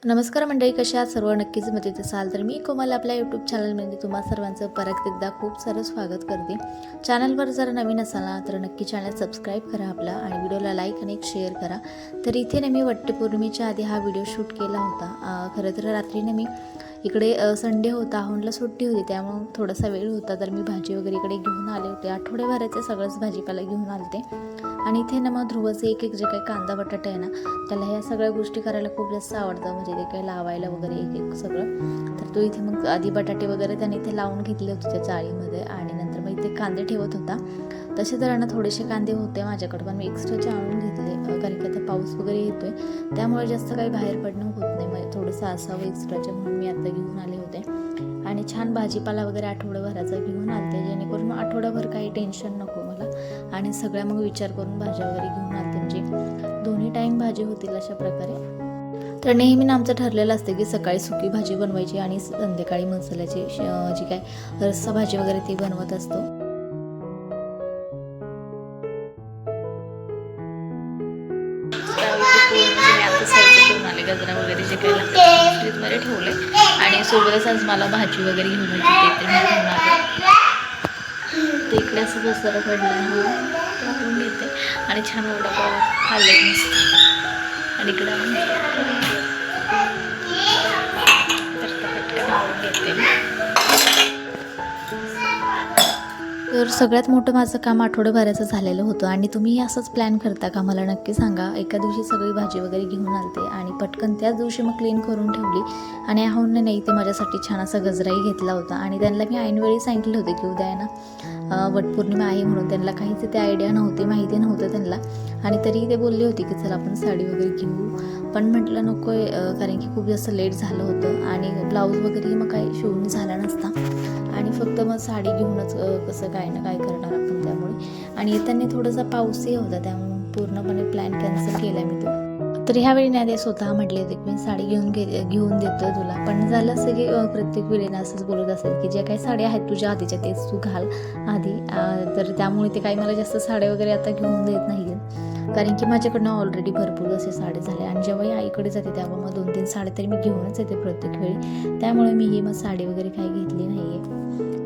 नमस्कार मंडळी, कशा आहात सर्व? नक्कीच मजेत असाल तर मी कोमल आपल्या यूट्यूब चॅनलमध्ये तुम्हा सर्वांचं परत एकदा खूप सारं स्वागत करते. चॅनलवर जर नवीन असाल ना तर नक्की चॅनल सबस्क्राईब करा आपला आणि व्हिडिओला लाईक आणि शेअर करा. तर इथे मी वटपौर्णिमेच्या आधी हा व्हिडिओ शूट केला होता. खरं तर रात्रीने मी इकडे संडे होता, अहोनला सुट्टी होती, त्यामुळे थोडासा वेळ होता तर मी भाजी वगैरे इकडे घेऊन आले होते. आठवड्याभराचे सगळंच भाजीपाला घेऊन आले आणि इथे ना मग ध्रुवचं एक जे काही कांदा बटाटा आहे ना त्याला ह्या सगळ्या गोष्टी करायला खूप जास्त आवडतं, म्हणजे ते काही लावायला वगैरे एक सगळं. तर तो इथे मग आधी बटाटे वगैरे त्याने इथे लावून घेतले होते त्या चाळीमध्ये आणि नंतर मग इथे कांदे ठेवत होता. तसे तर ना थोडेसे कांदे होते माझ्याकडे, पण मी एक्स्ट्राचे आणून घेतले कारण की आता पाऊस वगैरे येतोय त्यामुळे जास्त काही बाहेर पडणं होत नाही. मग थोडंसं असावं एक्स्ट्राचे म्हणून मी आता घेऊन आले होते आणि छान भाजीपाला वगैरे आठवड्याभराचा घेऊन आलते, जेणेकरून आठवड्याभर काही टेन्शन नको मला आणि सगळ्या मग विचार करून भाज्या वगैरे घेऊन आलते, म्हणजे दोन्ही टाईम भाजी होतील अशा प्रकारे. तर नेहमी आमचं ठरलेलं असतं की सकाळी सुकी भाजी बनवायची आणि संध्याकाळी मसाल्याची जी काय रस्सा भाजी वगैरे ती बनवत असतो. गजरा वगैरे जे काही लागतं फ्रीजमध्ये ठेवले आणि सोबतच आज मला भाजी वगैरे घेऊन येते ते मी घेऊन आले. ते इकडे असं बसलं पडलं टाकून घेते आणि छान वडापाव खाल्ले मस्त आणि इकडे पटकन आवडून घेते. तर सगळ्यात मोठं माझं काम आठवड्याभराचं झालेलं होतं आणि तुम्ही असंच प्लॅन करता का मला नक्की सांगा. एका दिवशी सगळी भाजी वगैरे घेऊन आलते आणि पटकन त्याच दिवशी मग क्लीन करून ठेवली आणि अहोनने नाही ते माझ्यासाठी छान असा गजराही घेतला होता आणि त्यांना मी ऐनवेळी सांगितलं होतं की उद्या आहे ना वटपौर्णिमा आहे म्हणून. त्यांना काहीच ते आयडिया नव्हती, माहिती नव्हतं त्यांना आणि तरी ते बोलले होते की चला आपण साडी वगैरे घेऊ, पण म्हटलं नको आहे कारण की खूप जास्त लेट झालं होतं आणि ब्लाऊज वगैरे मग काही शिवून झाला नसता आणि फक्त मग साडी घेऊनच कसं काय ना काय करणार आपण त्यामुळे. आणि येताना थोडासा पाऊसही होता त्यामुळे पूर्णपणे प्लॅन कॅन्सल केला मी तो. तर ह्यावेळी नाही ते स्वतः म्हटले होते की मी साडी घेऊन देतो तुला, पण झालं असं की प्रत्येक वेळेला असंच बोलत असेल की ज्या काही साड्या आहेत तुझ्या आधीच्या तेच तू घाल आधी. तर त्यामुळे ते काही मला जास्त साड्या वगैरे आता घेऊन देत नाही कारण की माझ्याकडनं ऑलरेडी भरपूर असे साडे झाले आणि जेव्हाही आईकडे जाते तेव्हा मग 2-3 साड्या तरी मी घेऊनच येते प्रत्येक वेळी, त्यामुळे मी ही मग साडी वगैरे काही घेतली नाही आहे.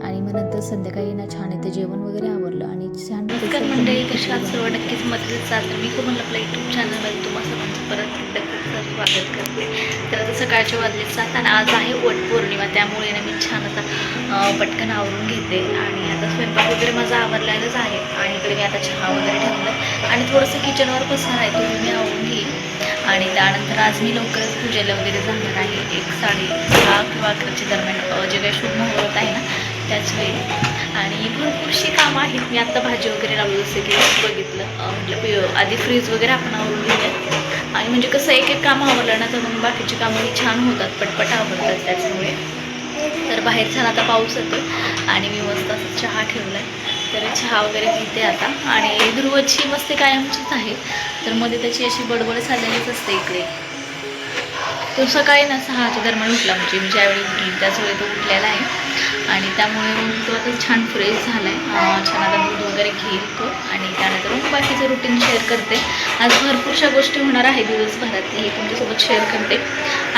आणि मग नंतर संध्याकाळी ना छान येते जेवण वगैरे आवरलं आणि छान मंडळी कशा सर्व नक्कीच मदत चालतं. मी तुम्हाला आपल्या यूट्यूब चॅनलमध्ये तुम्हाला सर्वांचं परत एकदा खूप सारं स्वागत करते. तर आता सकाळचे वाजले 7 आणि आज आहे वटपौर्णिमा, त्यामुळे ना मी छान आता पटकन आवरून घेते आणि आता स्वयंपाक वगैरे माझा आवरलेलाच आहे आणि इकडे मी आता चहा वगैरे ठेवलं आणि थोडंसं किचनवर पसार आहे तो मी आवरून घेईन आणि त्यानंतर आज मी लवकरच पूजेला वगैरे जाणार आहे. 1:30 किंवा 11च्या दरम्यान जे काही शुभ मुहूर्त आहे ना त्याच वेळी आणि भरपूरशी कामं आहेत. मी आत्ता भाजी वगैरे लावली जसं की बघितलं म्हटलं आधी फ्रीज वगैरे आपण आवरून घेऊयात आणि म्हणजे कसं एक कामं आवरलं ना तर मग बाकीची कामंही छान होतात, पटपट आवडतात त्याच्यामुळे. तर बाहेर छान आता पाऊस येतो आणि मी मस्त असं चहा ठेवला आहे तर चहा वगैरे पिते आता. आणि ध्रुवची मस्ती कायमचीच आहे, तर मध्ये त्याची अशी बडबड झालेलीच असते इकडे. तो सकाळी ना 6च्या दरम्यान उठला, म्हणजे मी ज्यावेळी उठली त्याच वेळी तो उठलेला आहे आणि त्यामुळे मग तो आता छान फ्रेश झाला आहे. छान आता दूध वगैरे घेईल तो आणि त्यानंतर मग बाकीचं रुटीन शेअर करते. आज भरपूरशा गोष्टी होणार आहे दिवसभरात, हे तुमच्यासोबत शेअर करते.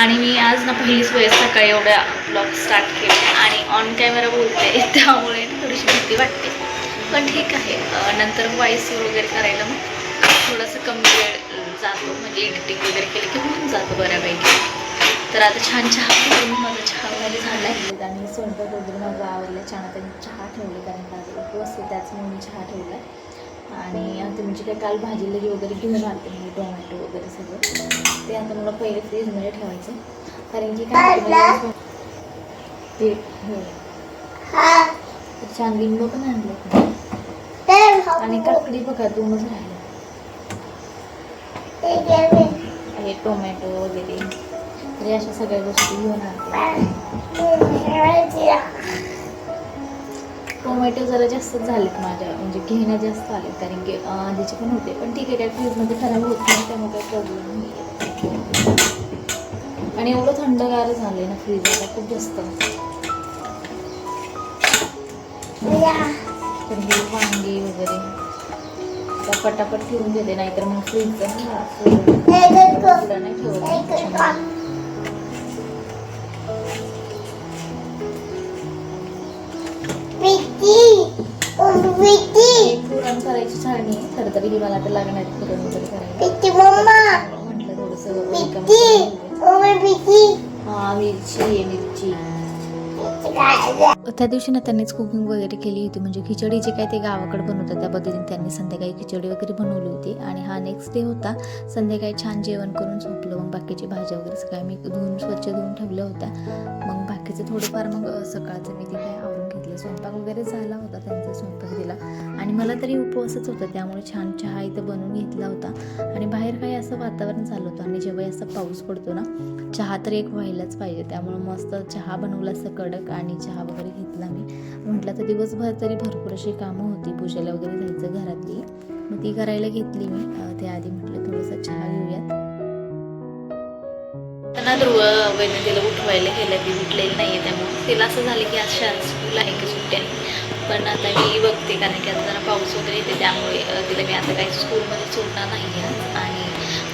आणि मी आज ना पहिलीच वेळेस सकाळी एवढ्या ब्लॉग स्टार्ट केले आणि ऑन कॅमेरा बोलते त्यामुळे थोडीशी भीती वाटते, पण ठीक आहे. नंतर वॉइस वगैरे करायला मग थोडंसं कमी वेळ जातो, म्हणजे एडिटिंग वगैरे केलं की होऊन जातं बऱ्यापैकी. तर आता छान चहा करून माझा चहा वगैरे झाला आहे आणि स्वयंपाक वगैरे माझं आवडलं. छान आता मी चहा ठेवले कारण का उपवास आहे त्याचमुळे मी चहा ठेवला. आणि आता म्हणजे काय काल भाजीला वगैरे घेऊन आलते मी टोमॅटो वगैरे सगळं, ते आता मला पहिले फ्रीजमध्ये ठेवायचं कारण की काय ते छान लिंबू पण आणले आणि काकडी बघा 2च राहिले. हे टोमॅटो वगैरे तर अशा सगळ्या गोष्टी घेऊन आणते. टोमॅटो जरा जास्तच झालेत माझ्या, म्हणजे घेण्यात जास्त आले कारण की आधीचे पण होते, पण ठीक आहे काय फ्रीजमध्ये खराब होत नाही त्यामुळे काही प्रॉब्लेम नाही. आणि एवढं थंडगार झाले ना फ्रीज आता खूप जास्त. तर हे वांगी वगैरे आता पटापट ठेवून घेते, नाहीतर मग फ्रीजचं नाही ठेवलं. पुरण करायची छाननी आहे. खरं तरी ही मला आता लागणार आहे पुरण वगैरे करायला. म्हटलं थोडंसं हा मिरची आहे मिरची. त्या दिवशी ना त्यांनीच कुकिंग वगैरे केली होती, म्हणजे खिचडी जे काय ते गावाकडे बनवतात त्या पद्धतीने त्यांनी संध्याकाळी खिचडी वगैरे बनवली होती. आणि हा नेक्स्ट डे होता. संध्याकाळी छान जेवण करून झोपलो. मग बाकीची भाज्या वगैरे सगळ्या मी स्वच्छ धुवून ठेवल्या होत्या. मग बाकीचं थोडंफार मग सकाळचं मी ते काय आवरून घेतलं. स्वयंपाक वगैरे झाला होता, त्यांचा स्वयंपाक दिला. आणि मला तरी उपवासच होता, त्यामुळे छान चहा इथं बनवून घेतला होता. आणि बाहेर काही असं वातावरण झालं होतं आणि जेव्हा असा पाऊस पडतो ना, चहा तर एक व्हायलाच पाहिजे. त्यामुळे मस्त चहा बनवला असं कडक आणि चहा वगैरे घेतला मी. म्हटलं तर दिवसभर तरी भरपूर अशी कामं होती, पूजेला वगैरे जायचं घरातली, मग ती करायला घेतली मी. त्याआधी म्हटलं थोडंसं चहा घेऊयात. त्यांना ध्रुव वहिनी तिला उठवायला गेलं, ती उठलेली नाही आहे, त्यामुळे तिला असं झालं की आज शाळा स्कूल आहे की सुट्टी आहे. पण आता मी बघते, कारण की आता जरा पाऊस वगैरे येते, त्यामुळे तिला मी आता काही स्कूलमध्ये सोडणार नाही आहे. आणि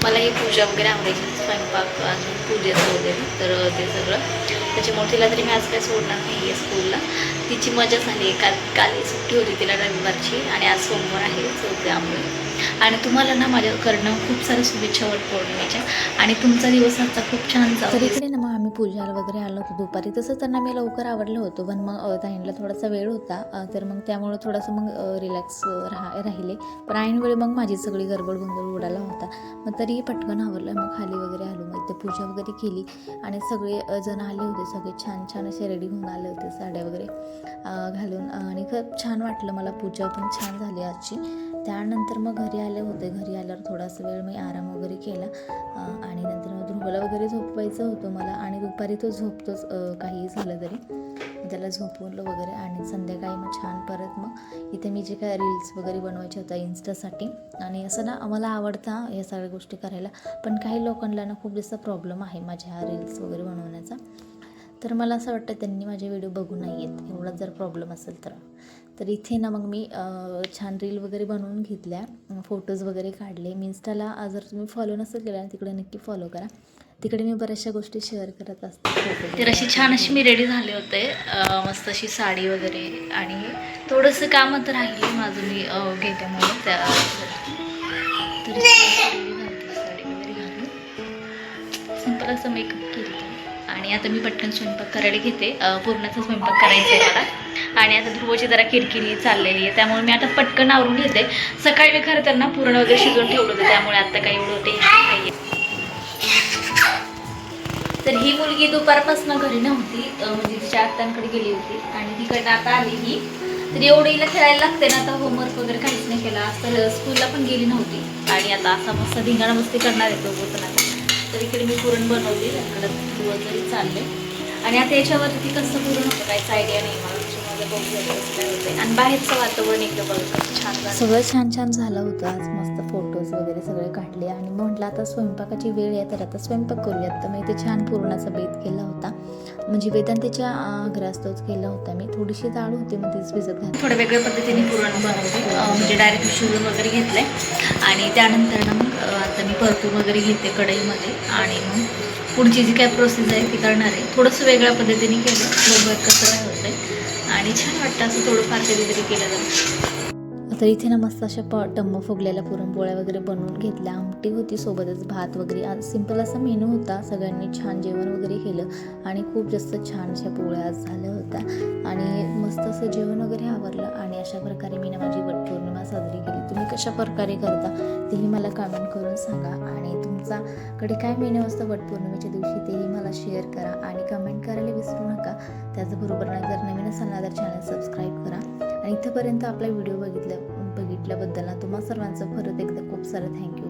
मला ही पूजा वगैरे आवडायची, स्वयंपाक अजून पूजेचं वगैरे, तर ते सगळं त्याच्यामुळे तिला तरी मी आज काही सोडणार नाही आहे स्कूलला. तिची मजा झाली आहे. काल सुट्टी होती तिला रविवारची आणि आज सोमवार आहे, सो त्यामुळे. आणि तुम्हाला ना माझ्याकडनं खूप साऱ्या शुभेच्छा वटपौर्णिमेच्या, आणि तुमचा दिवस आजचा खूप छान जाऊ. तर इकडे ना मग आम्ही पूजाला वगैरे आलो होतो दुपारी. तसं त्यांना मी लवकर आवडलं होतं, पण मग ताईंला थोडासा वेळ होता, तर मग त्यामुळं थोडंसं मग रिलॅक्स राहिले. पण ऐनवेळी मग माझी सगळी गडबड गोंधळ उडाला होता. मग तरी पटकन आवरलं. मग खाली वगैरे आलो, मग इथे पूजा वगैरे केली. आणि सगळे जण आले होते, सगळे छान छान असे रेडी होऊन आले होते, साड्या वगैरे घालून. आणि खूप छान वाटलं मला, पूजा पण छान झाली आजची. त्यानंतर मग घरी आले होते. घरी आल्यावर थोडासा वेळ मी आराम वगैरे केला. आणि नंतर मग ध्रुवला वगैरे झोपवायचं होतं मला, आणि दुपारी तो झोपतोच काहीही झालं तरी. त्याला झोपवलं वगैरे. आणि संध्याकाळी मग छान परत मग इथे मी जे काय रील्स वगैरे बनवायचे होत्या इन्स्टासाठी. आणि असं ना मला आवडतं या सगळ्या गोष्टी करायला, पण काही लोकांना ना खूप जास्त प्रॉब्लेम आहे माझ्या रील्स वगैरे बनवण्याचा. तर मला असं वाटतं त्यांनी माझे व्हिडिओ बघू नाही आहेत, एवढा जर प्रॉब्लेम असेल तर इथे ना मग मी छान रील वगैरे बनवून घेतल्या, फोटोज वगैरे काढले. मी इन्स्टाला जर तुम्ही फॉलो नसेल केला तिकडे नक्की फॉलो करा. तिकडे मी बऱ्याचशा गोष्टी शेअर करत असते. तर अशी छान अशी मी रेडी झाले होते, मस्त अशी साडी वगैरे. आणि थोडंसं कामं तर राहिले माझं, मी घेत्यामुळे त्या तरी साडी वगैरे घालून सिंपल असं मेकअप केलं. आणि आता मी पटकन स्वयंपाक करायला घेते. पुरणाचा स्वयंपाक करायचा आहे मला. आणि आता ध्रुवची जरा किरकिरी चाललेली आहे, त्यामुळे मी आता पटकन आवरून घेते. सकाळी मी खरं तर ना पुरण वगैरे शिजवून ठेवलं होतं, त्यामुळे आता काही एवढं टेन्शन नाही आहे. तर ही मुलगी दुपारपासून घरी नव्हती, म्हणजे तिच्या आत्यांकडे गेली होती. आणि तिकडनं आता आली ही. तर एवढं हिला खेळायला लागते ना, आता होमवर्क वगैरे काहीच नाही केला. आज तर स्कूलला पण गेली नव्हती. आणि आता असा मस्त धिंगाणा मस्ती करणार आहे तो पण आता. तर इकडे मी पुरण बनवली, त्याकडे दिवस जरी चालले. आणि आता याच्यावरती कसं पुरण होतं काहीच आयडिया नाही मला, त्याच्यामध्ये बघूया कसं काय होतं. आणि बाहेरचं वातावरण एकदम बघत छान झालं, सगळं छान छान झालं होतं आज. मस्त फोटोज वगैरे सगळे काढले. आणि म्हटलं आता स्वयंपाकाची वेळ आहे, तर आता स्वयंपाक करूयात. तर मी इथे छान पुरणाचा बेत केला होता, म्हणजे वेदांतीच्या घरास्तोच केला होता मी. थोडीशी डाळ होती, मग तीच भिजत घातली. थोड्या वेगळ्या पद्धतीने पुरण बनवते, म्हणजे डायरेक्ट शिजवून वगैरे घेतलंय. आणि त्यानंतर ना मग आता मी परतून वगैरे घेते कढईमध्ये. आणि मग पुढची जी काय प्रोसेस आहे ती करणार आहे. थोडंसं वेगळ्या पद्धतीने केलं, बघूया कसं काय होतंय. आणि छान वाटतं असं थोडंफार कधीतरी केलं जातं. तर इथे ना मस्त अशा टम्म फुगलेल्या पुरणपोळ्या वगैरे बनवून घेतल्या. आमटी होती, सोबतच भात वगैरे. आज सिंपल असा मेनू होता. सगळ्यांनी छान जेवण वगैरे केलं आणि खूप जास्त छान अशा पोळ्या आज झाल्या होत्या. आणि मस्त असं जेवण वगैरे आवरलं. आणि अशा प्रकारे मी ना माझी वटपौर्णिमा साजरी केली. तुम्ही कशा प्रकारे करता तेही मला कमेंट करून सांगा. आणि तुमच्याकडे काय मेनू असतं वटपौर्णिमेच्या दिवशी तेही मला शेअर करा आणि कमेंट करायला विसरू नका. त्याचबरोबर ना जर नवीन असाल ना तर चॅनल सबस्क्राईब करा. आणि इथंपर्यंत आपला व्हिडिओ बघितल्याबद्दल ना तुम्हा सर्वांचं परत एकदा खूप सारं थँक्यू.